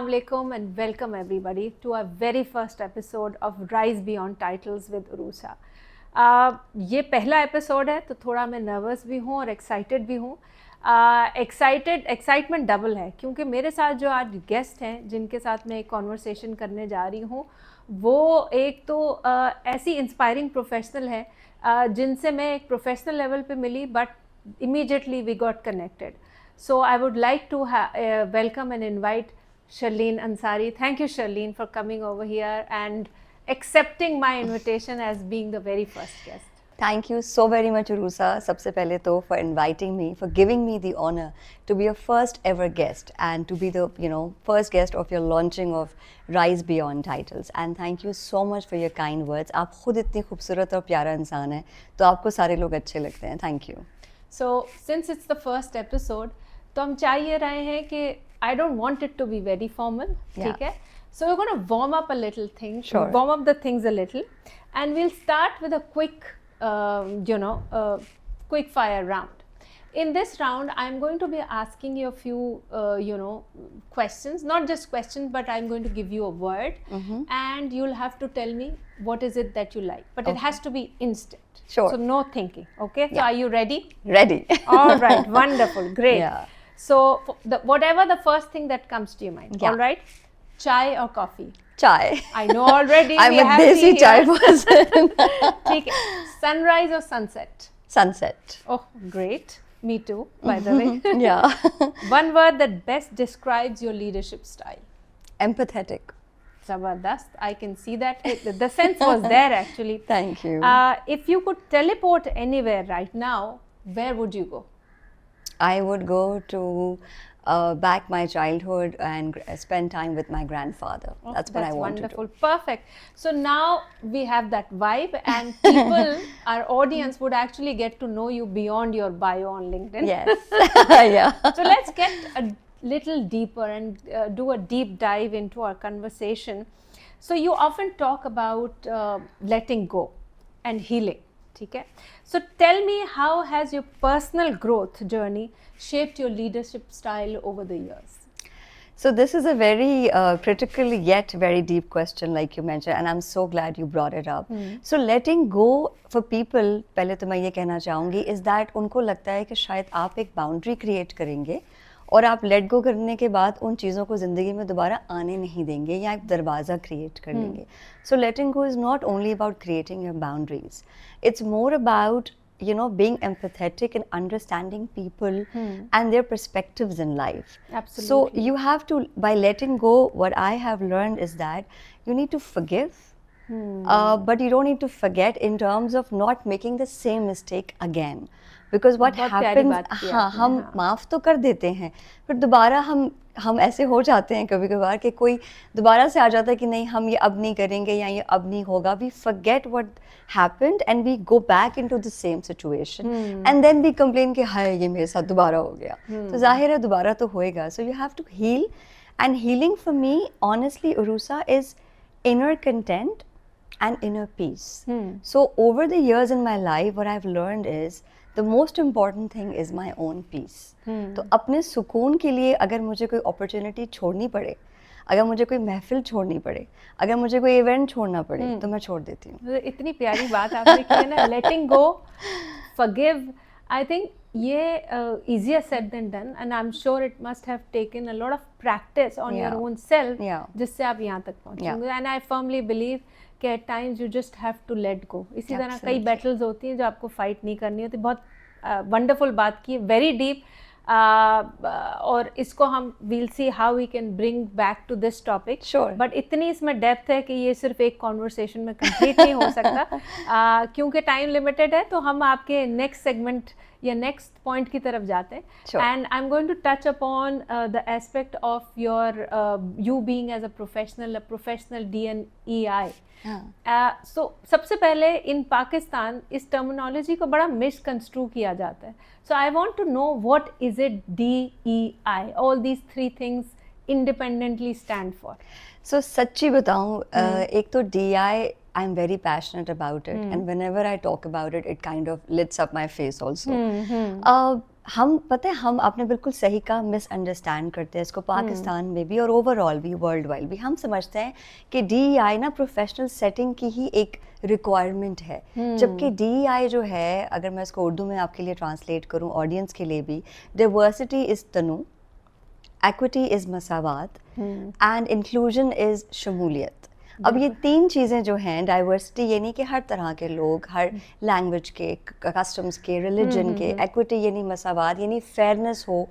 Assalamu alaikum and welcome everybody to our very first episode of Rise Beyond Titles with Urusa. ये पहला episode है तो थोड़ा मैं नर्वस भी हूँ और एक्साइटेड भी हूँ. एक्साइटमेंट डबल है क्योंकि मेरे साथ जो आज गेस्ट हैं जिनके साथ मैं एक कॉन्वर्सेशन करने जा रही हूँ वो एक तो ऐसी इंस्पायरिंग प्रोफेशनल है जिनसे मैं एक प्रोफेशनल लेवल पे मिली but immediately we got connected. So I would like to welcome and invite Sharleen Ansari. Thank you, Sharleen, for coming over here and accepting my invitation as being the very first guest. Thank you so very much, Urusa. सबसे पहले तो for inviting me, for giving me the honor to be your first ever guest and to be the first guest of your launching of Rise Beyond Titles. And thank you so much for your kind words. आप खुद इतनी खूबसूरत और प्यारा इंसान हैं, तो आपको सारे लोग अच्छे लगते हैं. Thank you. So since it's the first episode, तो हम चाह ये रहे हैं कि I don't want it to be very formal, ठीक है? So we're going to warm up a little thing, warm up the things a little, and we'll start with a quick, quick fire round. In this round, I'm going to be asking you a few, questions, not just questions, but I'm going to give you a word, and you'll have to tell me what is it that you like. But it has to be instant. Sure. So no thinking, okay? So are you ready? Ready. All right, wonderful, great. Yeah. So whatever the first thing that comes to your mind, Yeah. all right? Chai or coffee? Chai. I know already. I'm we a have desi tea chai here. person. ठीक है. Sunrise or sunset? Sunset. Oh, great. Me too, by the way. Yeah. One word that best describes your leadership style. Empathetic. Zabardast. I can see that. The sense was there actually. Thank you. If you could teleport anywhere right now, where would you go? I would go to back my childhood and spend time with my grandfather. Oh, that's what I want wonderful. to do. Perfect. So now we have that vibe and people, our audience would actually get to know you beyond your bio on LinkedIn. Yes. Yeah. So let's get a little deeper and do a deep dive into our conversation. So you often talk about letting go and healing. Okay? So tell me, how has your personal growth journey shaped your leadership style over the years? So this is a very critical yet very deep question, like you mentioned, and I'm so glad you brought it up. So letting go for people, पहले तो मैं ये कहना चाहूँगी, is that उनको लगता है कि शायद आप एक boundary create करेंगे और आप let go करने के बाद उन चीज़ों को ज़िंदगी में दोबारा आने नहीं देंगे या एक दरवाज़ा create कर लेंगे. So letting go is not only about creating your boundaries. It's more about being empathetic and understanding people and their perspectives in life. Absolutely. So you have to, by letting go, what I have learned is that you need to forgive, but you don't need to forget in terms of not making the same mistake again. Because what happens, हम माफ़ तो कर देते हैं, फिर दोबारा हम ऐसे हो जाते हैं कभी कभार कि कोई दोबारा से आ जाता है कि नहीं हम ये अब नहीं करेंगे या ये अब नहीं होगा. We forget what happened and we go back into the same situation and then we complain कि हाय ये मेरे साथ दोबारा हो गया. तो जाहिर है दोबारा तो होएगा. So you have to heal, and healing for me, honestly, Urusa, is inner content and inner peace. So over the years in my life, what I've learned is the most important thing is my own peace. तो अपने सुकून के लिए अगर मुझे कोई opportunity छोड़नी पड़े, अगर मुझे कोई महफिल छोड़नी पड़े, अगर मुझे कोई इवेंट छोड़ना पड़े, तो मैं छोड़ देती हूँ. इतनी प्यारी बात आपने की ना, letting go, forgive. I think ये easier said than done, and I'm sure it must have taken a lot of practice on your own self, जिससे आप यहाँ तक पहुँचेंगे. And I firmly believe कि at times you just have to let go. इसी तरह कई battles होती हैं जो आपको fight नहीं करनी होती. बहुत wonderful बात की, very deep. और इसको हम we'll see how we can bring back to this topic. Sure. But इतनी इसमें depth है कि ये सिर्फ एक conversation में complete नहीं हो सकता. क्योंकि time limited है, तो हम आपके next segment या next point की तरफ जाते हैं. Sure. And I'm going to touch upon the aspect of your you being as a professional DNEI. So सबसे पहले in Pakistan इस terminology को बड़ा misconstrue किया जाता है. So I want to know, what is it DEI? All these three things independently stand for. So सच्ची बताऊँ, एक तो DEI, I'm very passionate about it, and whenever I talk about it, it kind of lights up my face also. हम पता है, हम आपने बिल्कुल सही कहा, मिसअंडरस्टैंड करते हैं इसको पाकिस्तान में भी और ओवरऑल भी, वर्ल्ड वाइड भी। हम समझते हैं कि DEI ना प्रोफेशनल सेटिंग की ही एक रिक्वायरमेंट है, जबकि DEI जो है, अगर मैं इसको उर्दू में आपके लिए ट्रांसलेट करूं, ऑडियंस के लिए भी, डाइवर्सिटी इज़ तनु, एक्विटी इज़ मसावात एंड इंक्लूजन इज़ शमूलियत। अब ये 3 चीज़ें जो हैं, डाइवर्सिटी यानी कि हर तरह के लोग, हर लैंग्वेज के, कस्टम्स के, रिलीजन के, एक्विटी यानी मसावात यानी फेयरनेस हो,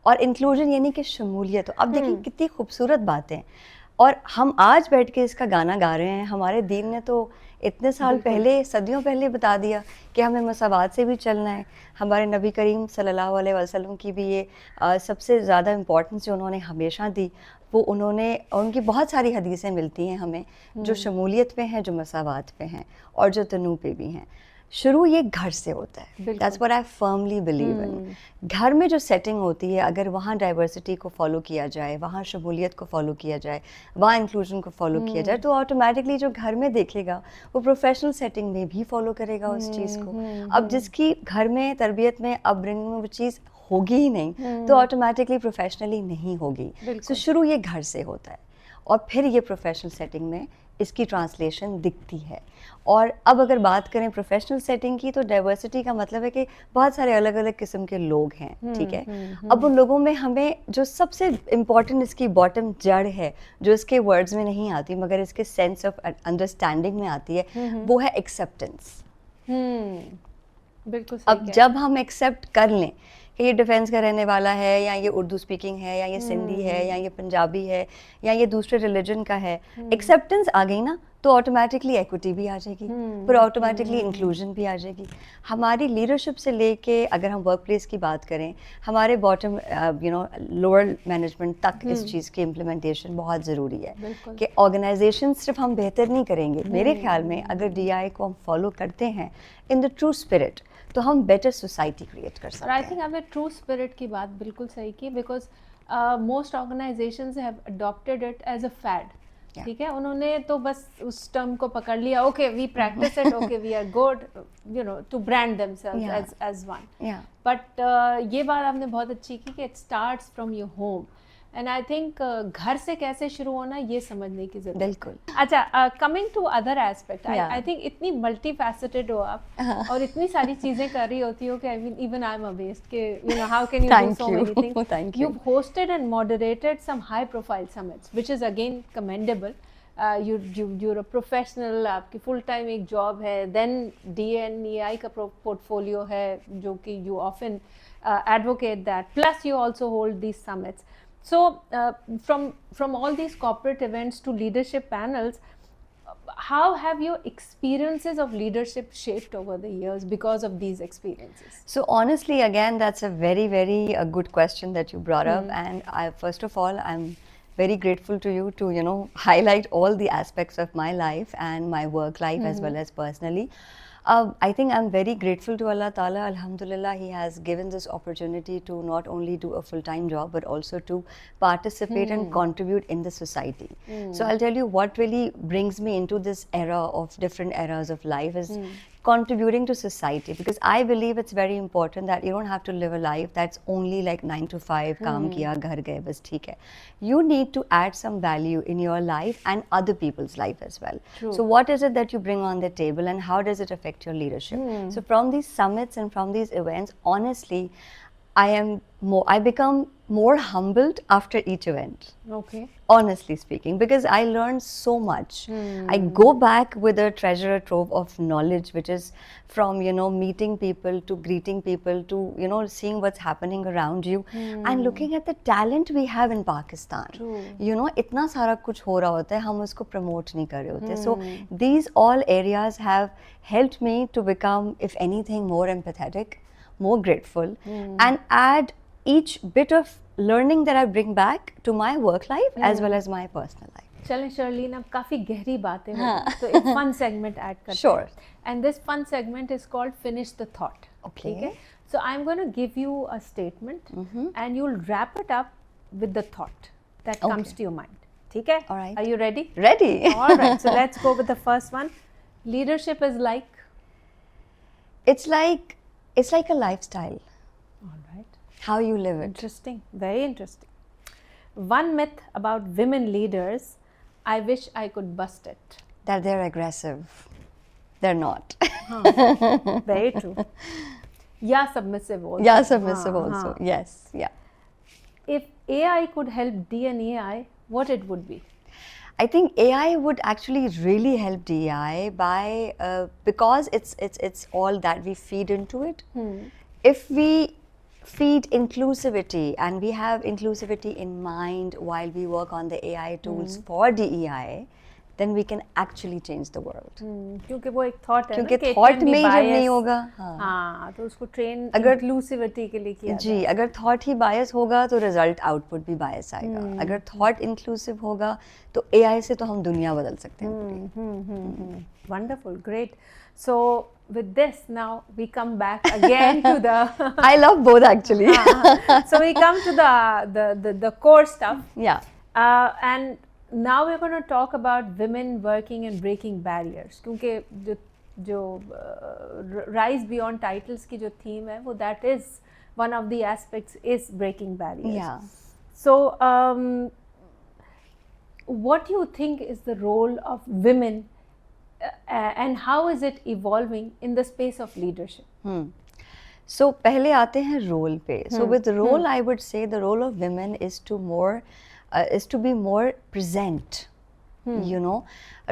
और इंक्लूजन यानी कि शमूलियत हो। अब देखिए कितनी खूबसूरत बातें, और हम आज बैठ के इसका गाना गा रहे हैं। हमारे दीन ने तो इतने साल पहले, सदियों पहले बता दिया कि हमें मसावात से भी चलना है। हमारे नबी करीम सल्लल्लाहु अलैहि वसल्लम की भी ये सबसे ज़्यादा इम्पोर्टेंस जो उन्होंने हमेशा दी, वो उनकी बहुत सारी हदीसें मिलती हैं हमें, जो शमूलियत पे हैं, जो मसावात पे हैं, और जो तनू पे भी हैं। शुरू ये घर से होता है, that's what I firmly believe in. घर में जो सेटिंग होती है, अगर वहाँ डाइवर्सिटी को फॉलो किया जाए, वहाँ शमूलियत को फॉलो किया जाए, वहाँ इंक्लूजन को फॉलो किया जाए, तो ऑटोमेटिकली जो घर में देखेगा वो प्रोफेशनल सेटिंग में भी फॉलो करेगा उस चीज़ को। अब जिसकी घर में तरबियत में, अपब्रिंगिंग में वो चीज़ होगी ही नहीं, तो ऑटोमेटिकली प्रोफेशनली नहीं होगी। सो शुरू ये घर से होता है, और फिर ये प्रोफेशनल सेटिंग में इसकी ट्रांसलेशन दिखती है। और अब अगर बात करें प्रोफेशनल सेटिंग की, तो डाइवर्सिटी का मतलब है कि बहुत सारे अलग अलग किस्म के लोग हैं, ठीक है। अब उन लोगों में हमें जो सबसे इम्पॉर्टेंट इसकी बॉटम जड़ है, जो इसके वर्ड्स में नहीं आती मगर इसके सेंस ऑफ अंडरस्टैंडिंग में आती है, वो है एक्सेप्टेंस। बिल्कुल। अब जब हम एक्सेप्ट कर लें कि ये डिफेंस का रहने वाला है, या ये उर्दू स्पीकिंग है, या ये सिंधी है, या ये पंजाबी है, या ये दूसरे रिलीजन का है, एक्सेप्टेंस आ गई ना, तो ऑटोमेटिकली एक्विटी भी आ जाएगी, फिर ऑटोमेटिकली इंक्लूजन भी आ जाएगी। हमारी लीडरशिप से लेके, अगर हम वर्क प्लेस की बात करें, हमारे बॉटम लोअर मैनेजमेंट तक इस चीज़ की इम्प्लीमेंटेशन बहुत ज़रूरी है कि ऑर्गेनाइजेशन सिर्फ हम बेहतर नहीं करेंगे। मेरे ख्याल में अगर DEI को हम फॉलो करते हैं इन द ट्रू स्पिरिट, तो हम बेटर सोसाइटी क्रिएट कर सकते हैं। आई थिंक आपने ट्रू स्पिरिट की बात बिल्कुल सही की, because most organisations have adopted it as a fad. ठीक है, उन्होंने तो बस उस टर्म को पकड़ लिया, okay we practise it, okay we are good, you know, to brand themselves as one. But ये बात आपने बहुत अच्छी की कि it starts from your home, and I think घर से कैसे शुरू होना ये समझने की जरूरत है। बिल्कुल। अच्छा, coming to other aspect, I think इतनी मल्टी फैसेटेड हो आप और इतनी सारी चीजें कर रही होती हो कि I mean even I am amazed कि you know how can you do so many things. You've hosted and moderated some high profile summits, which is again commendable. You're a professional, आपकी full time एक job है, then DNEI का portfolio है जो कि you often advocate that, plus you also hold these summits. So from all these corporate events to leadership panels, how have your experiences of leadership shaped over the years because of these experiences? So honestly, again, that's a very, very good question that you brought up. And first of all, I'm very grateful to you to, highlight all the aspects of my life and my work life as well as personally. I think I'm very grateful to Allah Ta'ala. Alhamdulillah, He has given this opportunity to not only do a full-time job, but also to participate and contribute in the society. So I'll tell you what really brings me into this era of different eras of life is contributing to society, because I believe it's very important that you don't have to live a life that's only like 9 to 5, काम किया, घर गए, बस ठीक है. You need to add some value in your life and other people's life as well. True. So what is it that you bring on the table and how does it affect your leadership? So from these summits and from these events, honestly, I become more humbled after each event. Okay. Honestly speaking, because I learned so much. I go back with a treasure trove of knowledge, which is from, meeting people to greeting people to, seeing what's happening around you and looking at the talent we have in Pakistan. True. इतना सारा कुछ हो रहा होता है, हम उसको promote नहीं कर रहे होते. So these all areas have helped me to become, if anything, more empathetic, more grateful, and add each bit of learning that I bring back to my work life as well as my personal life. चलें Sharleen, अब काफ़ी गहरी बातें हो गई, तो एक fun segment add करते हैं. Sure. And this fun segment is called Finish the Thought. Okay. ठीक है? So I'm going to give you a statement and you'll wrap it up with the thought that comes to your mind. ठीक है? All right. Are you ready? Ready. All right. So let's go with the first one. Leadership is like? It's like a lifestyle. All right. how you live it. Interesting, very interesting. One myth about women leaders, I wish I could bust it. That they're aggressive. They're not. Very true. Yeah, submissive also. Yeah, submissive also. Yes, yeah. If AI could help DNAI, what it would be? I think AI would actually really help DEI by because it's all that we feed into it. If we feed inclusivity and we have inclusivity in mind while we work on the AI tools for DEI, then we can actually change the world. क्योंकि वो एक thought है क्योंकि ना कि it thought can be में ही जब biased. नहीं होगा, हाँ, तो उसको train अगर- inclusivity के लिए किया जी, अगर थॉट ही बायस होगा तो रिजल्ट आउटपुट भी बायस आएगा. अगर थॉट इंक्लूसिव होगा तो एआई से तो हम दुनिया बदल सकते हैं पूरी. Wonderful, great. So with this now we come back again to the I love both actually. so we come to the core stuff. Yeah. And now we're going to talk about women working and breaking barriers. क्योंकि जो rise beyond titles की जो theme है वो that is one of the aspects is breaking barriers. Yeah. So what do you think is the role of women and how is it evolving in the space of leadership? So पहले आते हैं role पे. So with role I would say the role of women is to be more present. You know,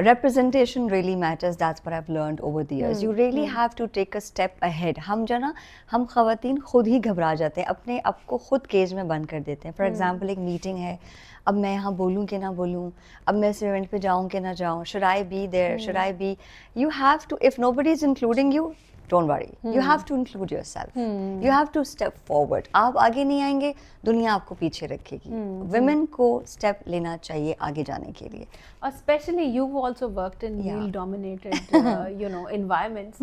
representation really matters. That's what I've learned over the years. You really have to take a step ahead. हम ख़वातीन खुद ही घबरा जाते हैं, अपने आप को खुद केज में बंद कर देते हैं. For example, एक मीटिंग है, अब मैं यहाँ बोलूँ कि ना बोलूँ, अब मैं इस इवेंट पे जाऊँ कि ना जाऊँ, should I be there, should I be? You have to, if nobody is including you, don't worry. You have to include yourself. You have to step forward. आप आगे नहीं आएंगे, दुनिया आपको पीछे रखेगी. Women को step लेना चाहिए आगे जाने के लिए. Especially you've also worked in male-dominated, environments.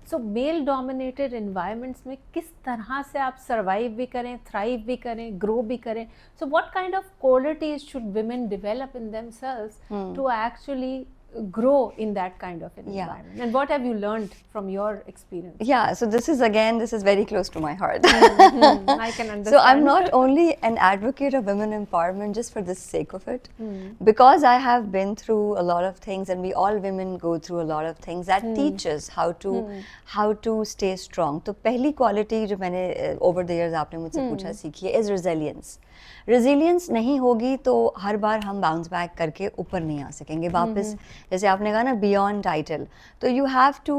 So male-dominated environments में किस तरह से आप survive भी करें, thrive भी करें, grow भी करें. So what kind of qualities should women develop in themselves to actually grow in that kind of an environment? And what have you learned from your experience? Yeah, so this is very close to my heart. I can understand. So I'm not only an advocate of women empowerment just for the sake of it, because I have been through a lot of things, and we all women go through a lot of things that teach us how to stay strong. तो पहली quality जो मैंने over the years आपने मुझसे पूछा सीखी है is resilience. Resilience नहीं होगी तो हर बार हम bounce back करके ऊपर नहीं आ सकेंगे वापस. जैसे आपने कहा ना beyond title, तो you have to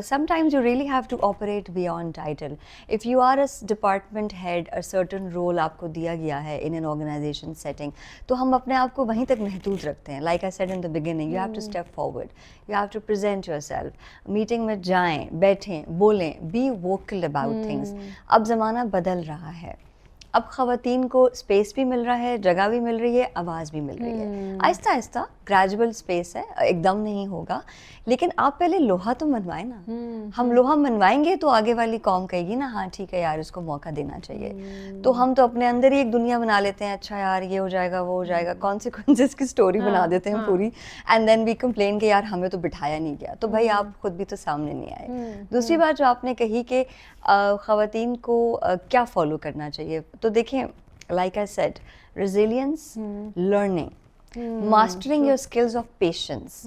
sometimes you really have to operate beyond title. If you are a department head, a certain role आपको दिया गया है in an organization setting, तो हम अपने आप को वहीं तक महदूद रखते हैं. Like I said in the beginning, you have to step forward. You have to present yourself. Meeting में जाएं, बैठें, बोलें, be vocal about things. अब ज़माना बदल रहा है. अब ख़वातीन को स्पेस भी मिल रहा है, जगह भी मिल रही है, आवाज़ भी मिल रही है. आहिस्ता आहिस्ता ग्रेजुअल स्पेस है, एकदम नहीं होगा, लेकिन आप पहले लोहा तो मनवाएं ना. हम लोहा मनवाएंगे तो आगे वाली कौम कहेगी ना हाँ ठीक है यार इसको मौका देना चाहिए. तो हम तो अपने अंदर ही एक दुनिया बना लेते हैं, अच्छा यार ये हो जाएगा वो हो जाएगा, कॉन्सिक्वेंसेस की स्टोरी बना देते हैं पूरी, एंड देन वी कंप्लेन कि यार हमें तो बिठाया नहीं गया. तो भाई आप खुद भी तो सामने नहीं आए. दूसरी बात जो आपने कही कि ख़वातीन को क्या फॉलो करना चाहिए, तो देखें like I said, resilience, learning, mastering your skills of patience.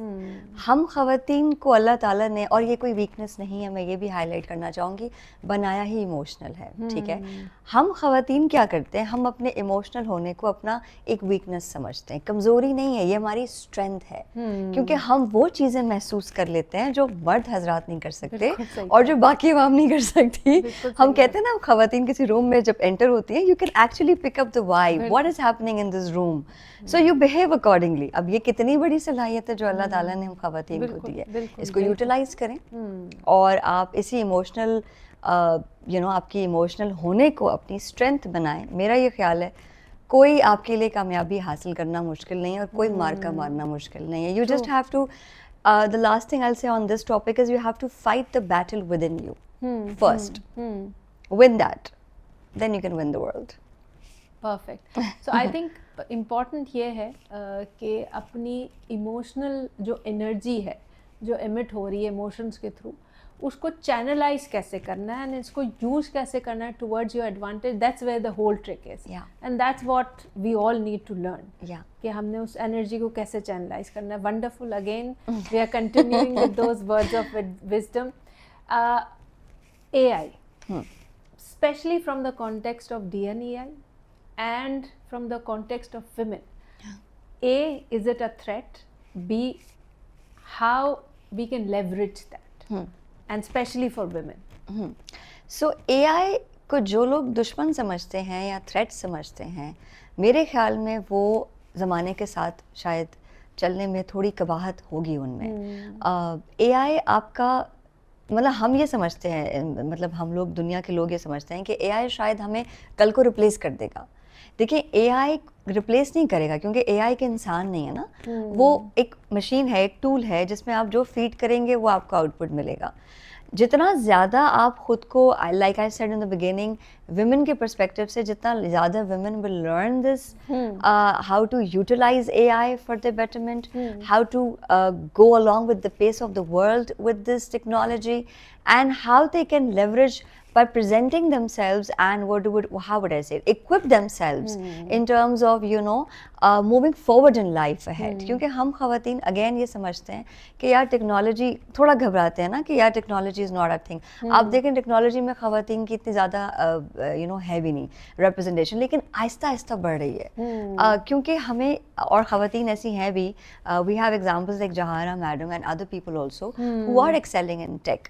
हम ख़वातीन को अल्लाह ताला ने, और ये कोई वीकनेस नहीं है, मैं ये भी हाईलाइट करना चाहूँगी, बनाया ही इमोशनल है. ठीक है, हम ख़वातीन क्या करते हैं, हम अपने इमोशनल होने को अपना एक वीकनेस समझते हैं. कमज़ोरी नहीं है, ये हमारी स्ट्रेंथ है, क्योंकि हम वो चीज़ें महसूस कर लेते हैं जो मर्द हजरात नहीं कर सकते और जो बाकी अवाम नहीं कर सकती. हम कहते हैं ना ख़वातीन किसी रूम में जब एंटर होती हैं, you can actually pick up the vibe, what is happening in this room, so you behave accordingly. अब ये कितनी बड़ी सलाहियत है जो अल्लाह ताला ने हम ख़वातीन को दी है. इसको यूटिलाइज करें और आप इसी इमोशनल आपकी इमोशनल होने को अपनी स्ट्रेंथ बनाएं. मेरा ये ख्याल है कोई आपके लिए कामयाबी हासिल करना मुश्किल नहीं है और कोई मार्का मारना मुश्किल नहीं है. You just have to, the last thing I will say on this topic is you have to fight the battle within you first. Win that, then you can win the world. Perfect. So I think important ये है कि अपनी emotional जो energy है जो emit हो रही है इमोशंस के थ्रू, उसको चैनलाइज कैसे करना है एंड इसको यूज कैसे करना है towards your advantage, that's where the whole trick is and that's what we all need to learn कि हमने उस एनर्जी को कैसे चैनलाइज करना है. Wonderful. Again we are continuing with those words of wisdom. AI, especially from the context of DNEI and from the context of women. A, is it a threat? B, how we can leverage that, and especially for women. So AI को जो लोग दुश्मन समझते हैं या threat समझते हैं, मेरे ख्याल में वो ज़माने के साथ शायद चलने में थोड़ी कबाहत होगी उनमें. AI आपका मतलब हम ये समझते हैं, मतलब हम लोग दुनिया के लोग ये समझते हैं कि AI शायद हमें कल को रिप्लेस कर देगा. देखिए AI रिप्लेस नहीं करेगा क्योंकि AI के इंसान नहीं है ना. वो एक मशीन है, एक टूल है जिसमें आप जो फीड करेंगे वो आपको आउटपुट मिलेगा. जितना ज़्यादा आप खुद को, like I said in the beginning, women के पर्सपेक्टिव से जितना ज़्यादा women will learn this, how to utilise AI for the betterment, how to go along with the pace of the world with this technology, and how they can leverage by presenting themselves and how would I say it, equip themselves in terms of moving forward in life ahead. क्योंकि हम ख़वातीन again ये समझते हैं कि यार technology, थोड़ा घबराते हैं ना कि यार technology is not a thing. आप देखें टेक्नोलॉजी में ख़वातीन की इतनी ज़्यादा है भी नहीं रिप्रेजेंटेशन, लेकिन आहिस्ता आहिस्ता बढ़ रही है. क्योंकि हमें, और ख़वातीन ऐसी हैं भी, we have examples like Zahra madam and other people also who are excelling in tech,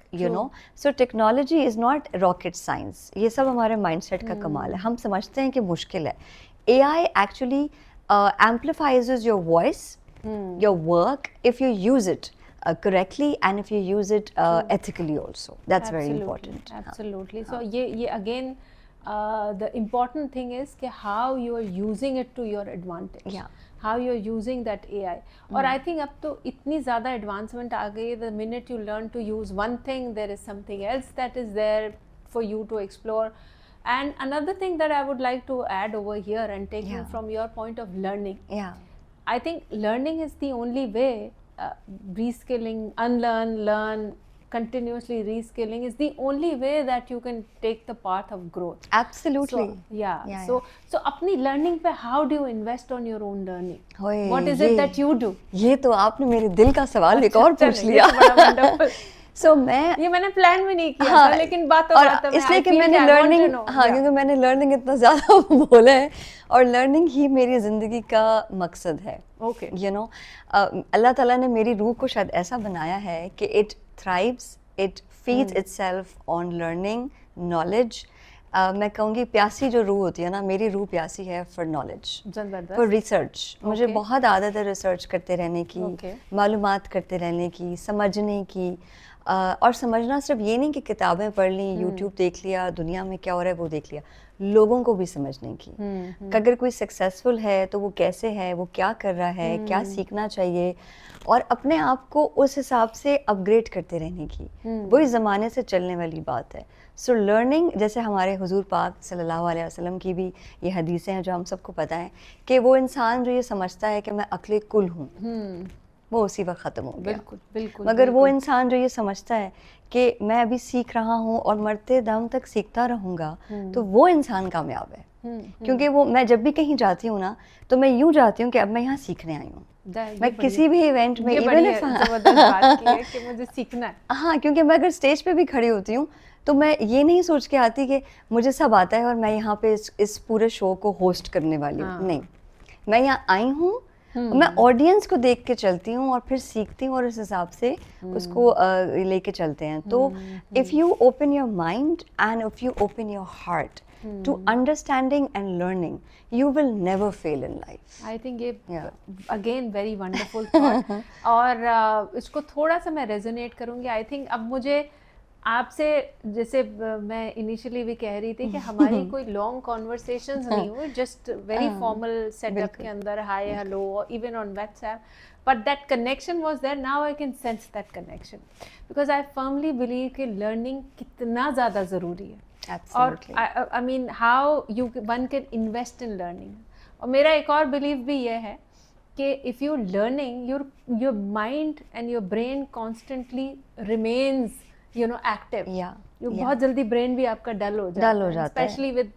so technology is not rocket science. ये सब हमारे माइंडसेट का कमाल है. हम समझते हैं कि मुश्किल है. AI actually amplifies your voice, your work, if you use it correctly and if you use it ethically also. That's very important. Absolutely. So ये again the important thing is कि how you are using it to your advantage. How you are using that AI. और I think अब तो इतनी ज़्यादा advancement आ गई है. The minute you learn to use one thing, there is something else that is there for you to explore. And another thing that I would like to add over here and taking from your point of learning. I think learning is the only way, reskilling, unlearn, learn, continuously reskilling is the only way that you can take the path of growth. Absolutely. So, so अपनी learning पे how do you invest on your own learning? What is it that you do? ये तो आपने मेरे दिल का सवाल एक और पूछ लिया. So मैंने प्लान भी नहीं किया था, लेकिन बातों इसलिए कि मैंने लर्निंग, क्योंकि मैंने लर्निंग इतना ज़्यादा बोला है और लर्निंग ही मेरी ज़िंदगी का मकसद है. अल्लाह ताला ने मेरी रूह को शायद ऐसा बनाया है कि it thrives, it feeds itself on learning, knowledge. मैं कहूँगी प्यासी जो रूह होती है ना, मेरी रूह प्यासी है फॉर नॉलेज, फॉर रिसर्च. मुझे बहुत आदत है रिसर्च करते रहने की, मालूमात करते रहने की, समझने की. और समझना सिर्फ ये नहीं कि किताबें पढ़ ली, यूट्यूब देख लिया, दुनिया में क्या हो रहा है वो देख लिया, लोगों को भी समझने की. अगर कोई सक्सेसफुल है तो वो कैसे है, वो क्या कर रहा है, क्या सीखना चाहिए, और अपने आप को उस हिसाब से अपग्रेड करते रहने की. वही ज़माने से चलने वाली बात है. सो लर्निंग, जैसे हमारे हुजूर पाक सल्लल्लाहु अलैहि वसल्लम की भी ये हदीसें हैं जो हम सबको पता है कि वो इंसान जो ये समझता है कि मैं अक्ले कुल हूँ, वो उसी वक्त ख़त्म हो गया. बिल्कुल. मगर वो इंसान जो ये समझता है कि मैं अभी सीख रहा हूँ और मरते दम तक सीखता रहूँगा, तो वो इंसान कामयाब है. क्योंकि वो, मैं जब भी कहीं जाती हूँ ना, तो मैं यूँ जाती हूँ कि अब मैं यहाँ सीखने आई हूँ. मैं किसी भी इवेंट में, इवन कि मुझे सीखना है. हाँ, क्योंकि मैं अगर स्टेज पे भी खड़ी होती हूँ तो मैं ये नहीं सोच के आती कि मुझे सब आता है और मैं यहाँ पे इस पूरे शो को होस्ट करने वाली हूँ. नहीं, मैं यहाँ आई हूँ, मैं ऑडियंस को देख के चलती हूँ और फिर सीखती हूँ और इस हिसाब से उसको लेके चलते हैं. तो if you open your mind and if you open your heart to understanding and learning, you will never fail in life. I think ये again very wonderful thought. और इसको थोड़ा सा मैं resonate करूँगी. I think अब मुझे आपसे, जैसे मैं इनिशियली भी कह रही थी कि हमारी कोई लॉन्ग कॉन्वर्सेशंस नहीं हुई, जस्ट वेरी फॉर्मल सेटअप के अंदर, hi hello, even on WhatsApp, but that connection was there. Now I can sense that connection because I firmly believe कि लर्निंग कितना ज़्यादा ज़रूरी है. और I mean how you one can invest in learning. और मेरा एक और बिलीव भी ये है कि if you learning, your mind and your brain constantly remains active, Yeah. बहुत जल्दी ब्रेन भी आपका डल हो जाता है, जाता है। Specially with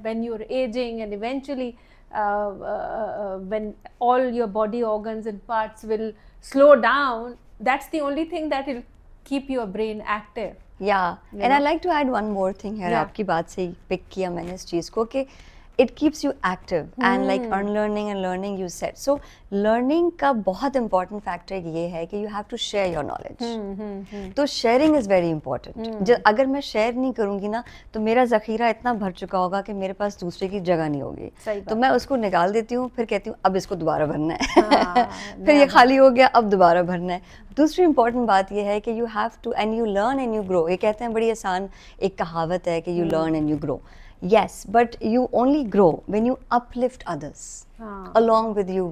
when you're aging, and eventually when all your body organs and parts will slow down, that's the only thing that will keep your brain active. Yeah, and I like to add one more thing here. Yeah. आपकी बात से pick किया मैंने इस चीज़ को कि it keeps you active and like unlearning and learning you said. So learning का बहुत important factor ये है कि you have to share your knowledge. तो sharing is very important. अगर मैं share नहीं करूँगी ना तो मेरा ज़ख़ीरा इतना भर चुका होगा कि मेरे पास दूसरे की जगह नहीं होगी. तो मैं उसको निकाल देती हूँ, फिर कहती हूँ अब इसको दोबारा भरना है. फिर ये खाली हो गया, अब दोबारा भरना है. दूसरी इम्पॉर्टेंट बात ये है कि you have to and you learn and you grow. ये कहते हैं बड़ी आसान एक कहावत है कि you learn and you grow. Yes, but you only grow when you uplift others along with you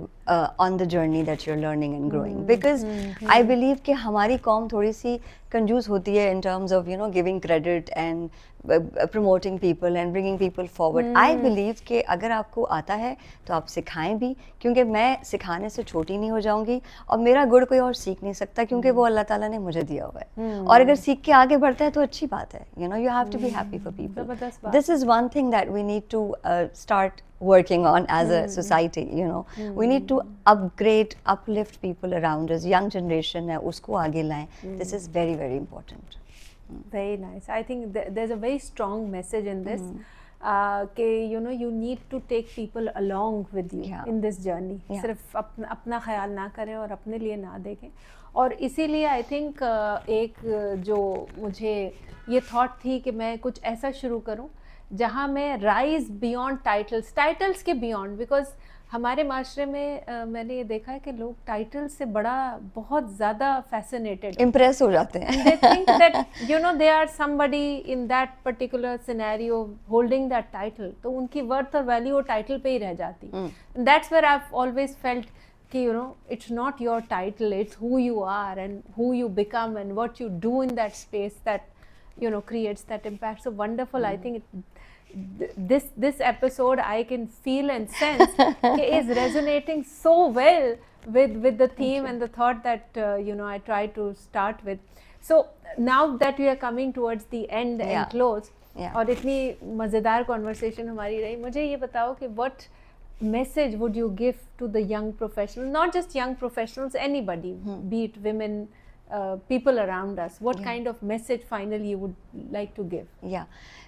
on the journey that you're learning and growing. Because I believe कि हमारी कौम थोड़ी सी कंजूस होती है in terms of giving credit and promoting people and bringing people forward. I believe कि अगर आपको आता है तो आप सिखाएं भी, क्योंकि मैं सिखाने से छोटी नहीं हो जाऊंगी और मेरा गुण कोई और सीख नहीं सकता क्योंकि वो अल्लाह ताला ने मुझे दिया हुआ है. और अगर सीख के आगे बढ़ता है तो अच्छी बात है. You have to be happy for people. This is one thing that we need to start working on as a society. We need to upgrade, uplift people around us. Young generation है उसको आगे लाएं. This is very very important. Very nice. I think there's a very strong message in this. You need to take people along with you in this journey. सिर्फ अपना ख्याल ना करें और अपने लिए ना देखें. और इसीलिए I think एक जो मुझे ये thought थी कि मैं कुछ ऐसा शुरू करूं जहाँ मैं rise beyond titles के beyond, because हमारे माशरे में मैंने ये देखा है कि लोग टाइटल से बड़ा बहुत ज़्यादा fascinated, impress हो जाते हैं. They think that they are somebody in that particular scenario holding that title. तो उनकी worth और value वो टाइटल पे ही रह जाती. That's where I've always felt कि it's not your title, it's who you are and who you become and what you do in that space that creates that impact. So wonderful. I think this episode I can feel and sense is resonating so well with the theme and the thought that I try to start with. So now that we are coming towards the end and close, और इतनी मज़ेदार conversation हमारी रही, मुझे ये बताओ कि what message would you give to the young professionals, not just young professionals, anybody, be it women, people around us, what kind of message finally you would like to give? Yeah,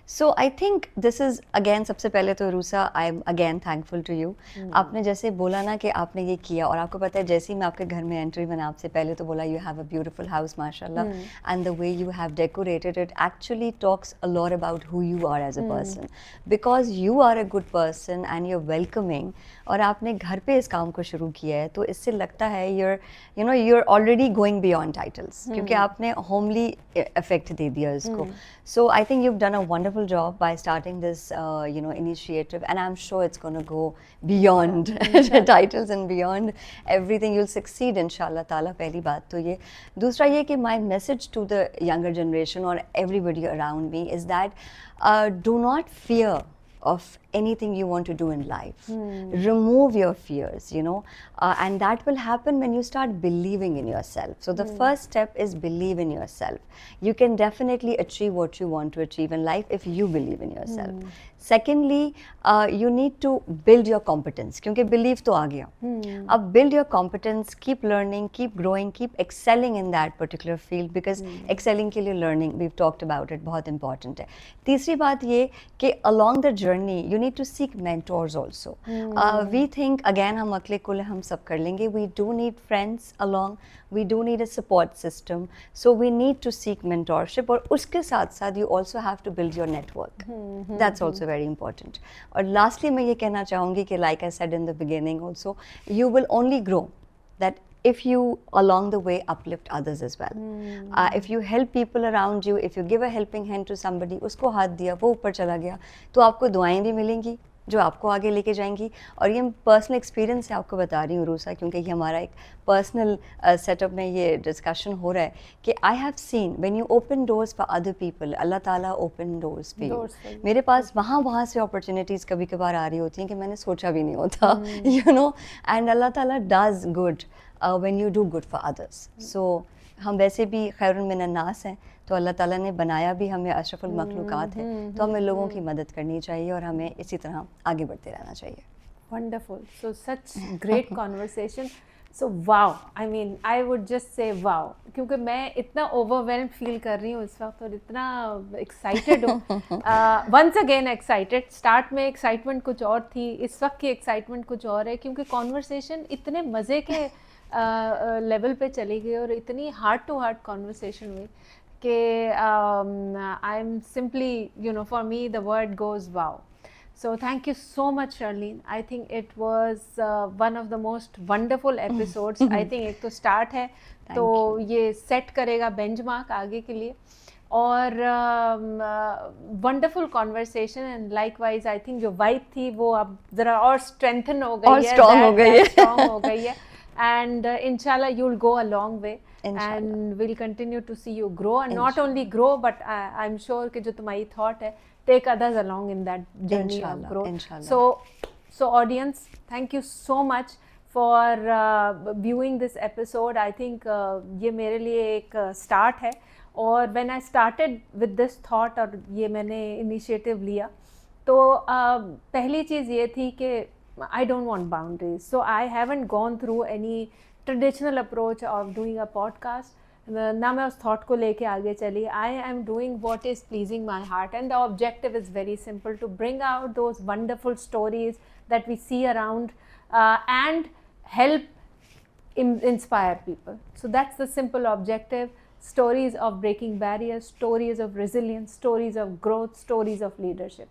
so I think this is again, सबसे पहले तो RUSA, I am again thankful to you. आपने जैसे बोला ना कि आपने ये किया, और आपको पता है जैसे ही मैं आपके घर में एंट्री मैंने आपसे पहले तो बोला you have a beautiful house माशाल्लाह, and the way you have decorated it actually talks a lot about who you are as a person, because you are a good person and you're welcoming, और आपने घर पे इस काम को शुरू किया है तो इससे लगता है you're already going beyond titles, क्योंकि आपने homely effect दे दिया इसको. So I think you've done a wonderful job by starting this initiative, and I'm sure it's going to go beyond titles and beyond everything. You'll succeed inshallah taala. पहली बात तो ये. दूसरा ये कि my message to the younger generation or everybody around me is that do not fear of anything you want to do in life. Remove your fears, and that will happen when you start believing in yourself. So the first step is believe in yourself. You can definitely achieve what you want to achieve in life if you believe in yourself. Secondly, you need to build your competence, क्योंकि believe तो आ गया. अब build your competence, keep learning, keep growing, keep excelling in that particular field, because excelling के लिए learning, we've talked about it, बहुत important है. तीसरी बात ये कि along the journey you need to seek mentors also. We think again हम अकेले कुल हम सब कर लेंगे. We do need friends along. We do need a support system. So we need to seek mentorship. और उसके साथ साथ you also have to build your network. That's also very important. और lastly मैं ये कहना चाहूँगी कि like I said in the beginning also, you will only grow that if you along the way uplift others as well. If you help people around you, if you give a helping hand to somebody, उसको हाथ दिया वो ऊपर चला गया तो आपको दुआएं भी मिलेंगी जो आपको आगे लेके जाएंगी. और ये पर्सनल एक्सपीरियंस से आपको बता रही हूँ रूसा, क्योंकि ये हमारा एक पर्सनल सेटअप में ये डिस्कशन हो रहा है कि I have seen when you open doors for other people, अल्लाह ताला ओपन डोर्स फॉर यू. मेरे पास वहाँ से अपॉर्चुनिटीज़ कभी कभार आ रही होती हैं कि मैंने सोचा भी नहीं होता, एंड अल्लाह ताला does good when you do good for others. So हम वैसे भी खैरुन मिनन नास हैं, तो अल्लाह ताला ने बनाया भी हमें अशरफुल मखलूक़ात है, तो हमें लोगों की मदद करनी चाहिए और हमें इसी तरह आगे बढ़ते रहना चाहिए. Wonderful. So such great conversation. So wow. I mean, I would just say wow. क्योंकि मैं इतना overwhelmed feel कर रही हूँ इस वक्त और इतना excited हूँ. Once again excited. Start में excitement कुछ और थी, इस वक्त की excitement कुछ और है क्योंकि conversation इतने मज़े के level पे चली गई और इतनी heart to heart conversation हुई कि I'm simply, you know, for me the word goes wow. So thank you so much, Charlene. I think it was one of the most wonderful episodes. I think एक तो start है, तो ये set करेगा benchmark आगे के लिए. और wonderful conversation and likewise I think जो vibe थी वो अब ज़रा और strengthen हो गई है, और strong हो गई है, strong हो गई है. And inshallah you'll go a long way. Inshallah. And we'll continue to see you grow and not only grow but I'm sure कि जो तुम्हारी thought है, take others along in that journey of growth. Inshallah. So audience, thank you so much for viewing this episode. I think ये मेरे लिए एक start है और when I started with this thought और ये मैंने initiative लिया तो पहली चीज़ ये थी कि I don't want boundaries. So I haven't gone through any traditional approach of doing a podcast. ना मैं उस thought को लेके आगे चली. I am doing what is pleasing my heart and the objective is very simple, to bring out those wonderful stories that we see around and help inspire people. So that's the simple objective. Stories of breaking barriers, stories of resilience, stories of growth, stories of leadership.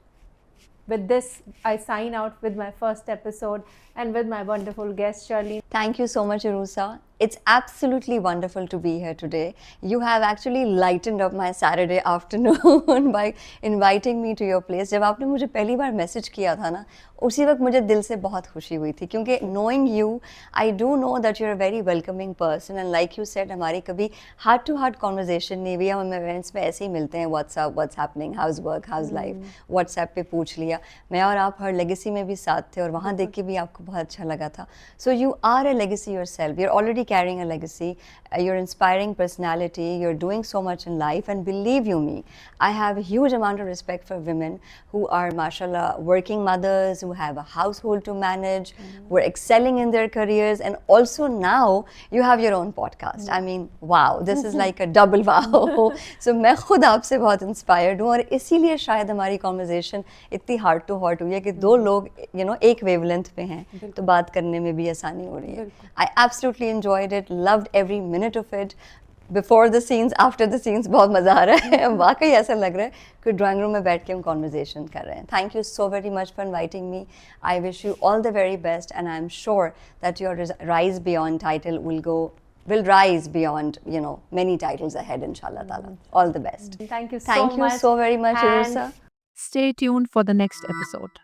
With this, I sign out with my first episode and with my wonderful guest, Charlene. Thank you so much, Arusa. It's absolutely wonderful to be here today. You have actually lightened up my Saturday afternoon by inviting me to your place. जब आपने मुझे पहली बार message किया था ना, उसी वक्त मुझे दिल से बहुत खुशी हुई थी क्योंकि knowing you, I do know that you're a very welcoming person and like you said, हमारी कभी heart to heart conversation नहीं हुई. हम events में ऐसे ही मिलते हैं, what's happening, how's work, how's life, WhatsApp पे पूछ लिया. मैं और आप हर legacy में भी साथ थे और वहाँ देख के भी आपको बहुत अच्छा लगा था. So you are a legacy yourself. You're already carrying a legacy. You're inspiring personality. You're doing so much in life, and believe you me, I have a huge amount of respect for women who are, mashallah, working mothers, who have a household to manage, who are excelling in their careers, and also now you have your own podcast. I mean, wow, this is like a double wow. So मैं खुद आपसे बहुत inspired हूँ और इसीलिए शायद हमारी conversation इतनी heart to heart हुई है कि दो लोग you know एक wavelength पे हैं, तो बात करने में भी आसानी हो रही है. I absolutely enjoyed it, loved every minute of it. Before the scenes, after the scenes, बहुत मज़ा आ रहा है. वाकई ऐसा लग रहा है कि ड्राइंग रूम में बैठ के हम कॉन्वर्जेशन कर रहे हैं. Thank you so very much for inviting me. I wish you all the very best, and I'm sure that your Rise Beyond title will rise beyond, you know, many titles ahead, inshallah ta'ala. All the best. Thank you so much. Thank you so very much, Arusa. Stay tuned for the next episode.